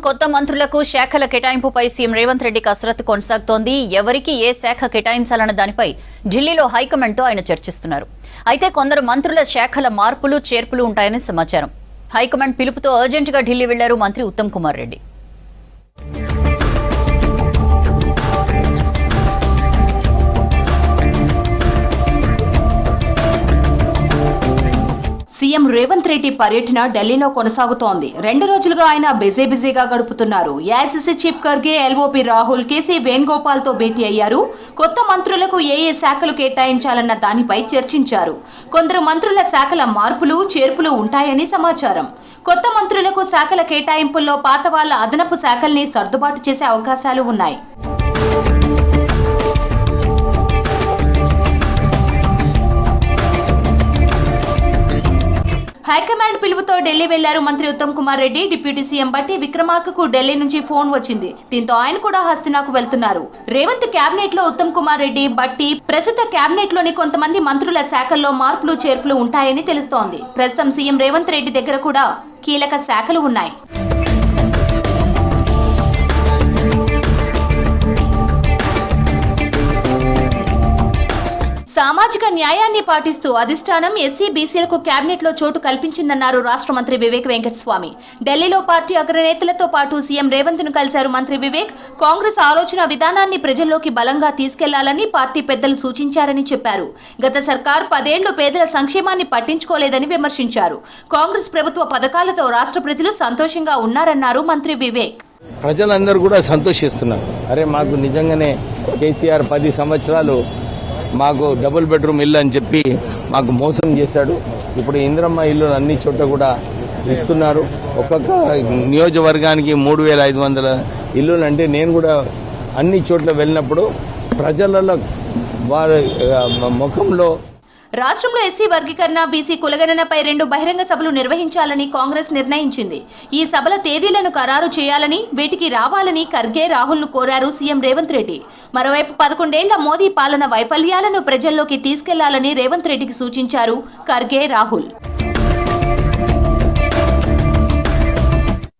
కొత్త మంత్రులకు శాఖల కేటాయింపుపై సీఎం రేవంత్ రెడ్డి కసరత్తు కొనసాగుతోంది. ఎవరికి ఏ శాఖ కేటాయించాలన్న దానిపై ఢిల్లీలో హైకమాండ్తో ఆయన చర్చిస్తున్నారు. అయితే కొందరు మంత్రుల శాఖల మార్పులు చేర్పులు ఉంటాయని సమాచారం. హైకమాండ్ పిలుపుతో అర్జెంటుగా ఢిల్లీ వెళ్లారు మంత్రి ఉత్తమ్ కుమార్ రెడ్డి. సీఎం రేవంత్ రెడ్డి పర్యటన ఢిల్లీలో కొనసాగుతోంది. 2 రోజులుగా ఆయన బిజీగా గడుపుతున్నారు. AICC chief Kharge, LOP Rahul, KC Venugopal తో భేటీ అయ్యారు. కొత్త మంత్రులకు ఏ శాఖలు కేటాయించాలన్న దానిపై చర్చించారు. కొందరు మంత్రుల శాఖల మార్పులు చేర్పులు ఉంటాయని సమాచారం. కొత్త మంత్రులకు శాఖల కేటాయింపుల్లో పాత వాళ్ల అదనపు శాఖల్ని సర్దుబాటు చేసే అవకాశాలు ఉన్నాయి. హైకమాండ్ పిలుపుతో ఢిల్లీ వెళ్లారు మంత్రి ఉత్తమ్ కుమార్ రెడ్డి. డిప్యూటీ సీఎం బట్టి విక్రమార్కకు ఢిల్లీ నుంచి ఫోన్ వచ్చింది. దీంతో ఆయన కూడా హస్తినాకు వెళ్తున్నారు. రేవంత్ కేబినెట్ లో ఉత్తమ్ కుమార్ రెడ్డి, బట్టి ప్రస్తుత కేబినెట్ లోని కొంతమంది మంత్రుల శాఖల్లో మార్పులు చేర్పులు ఉంటాయని తెలుస్తోంది. ప్రస్తుతం సీఎం రేవంత్ రెడ్డి దగ్గర కూడా కీలక శాఖలు ఉన్నాయి. సామాజిక న్యాయాన్ని పాటిస్తూ అధిష్టానం ఎస్సీ బీసీలకు కేబినెట్ లో చోటు కల్పించిందన్నారు రాష్ట్ర మంత్రి వివేక్ వెంకటస్వామి. ఢిల్లీలో పార్టీ అగ్రనేతలతో పాటు సీఎం రేవంత్ ను కలిశారు మంత్రి వివేక్. కాంగ్రెస్ ఆలోచన విధానాన్ని ప్రజల్లోకి బలంగా తీసుకెళ్లాలని పార్టీ పెద్దలు సూచించారని చెప్పారు. గత సర్కార్ 10 ఏళ్లు పేదల సంక్షేమాన్ని పట్టించుకోలేదని విమర్శించారు. కాంగ్రెస్ ప్రభుత్వ పథకాలతో రాష్ట్ర ప్రజలు సంతోషంగా ఉన్నారన్నారు మంత్రి వివేక్. ప్రజలందరూ కూడా సంతోషిస్తున్నారు. అరే మాకు నిజంగానే కేసీఆర్ 10 సంవత్సరాలు మాకు డబుల్ బెడ్రూమ్ ఇల్లు అని చెప్పి మాకు మోసం చేశాడు. ఇప్పుడు ఇందిరమ్మ ఇల్లు అన్ని చోట్ల కూడా ఇస్తున్నారు. ఒక్కొక్క నియోజకవర్గానికి 3500 ఇల్లులు. అంటే నేను కూడా అన్ని చోట్ల వెళ్ళినప్పుడు ప్రజలలో వారి ముఖంలో రాష్ట్రంలో ఎస్సీ వర్గీకరణ, బీసీ కులగణనపై 2 బహిరంగ సభలు నిర్వహించాలని కాంగ్రెస్ నిర్ణయించింది. ఈ సభల తేదీలను ఖరారు చేయాలని, వీటికి రావాలని ఖర్గే, రాహుల్ ను కోరారు సీఎం రేవంత్ రెడ్డి. మరోవైపు 11 ఏళ్ల మోదీ పాలన వైఫల్యాలను ప్రజల్లోకి తీసుకెళ్లాలని రేవంత్ రెడ్డికి సూచించారు ఖర్గే, రాహుల్.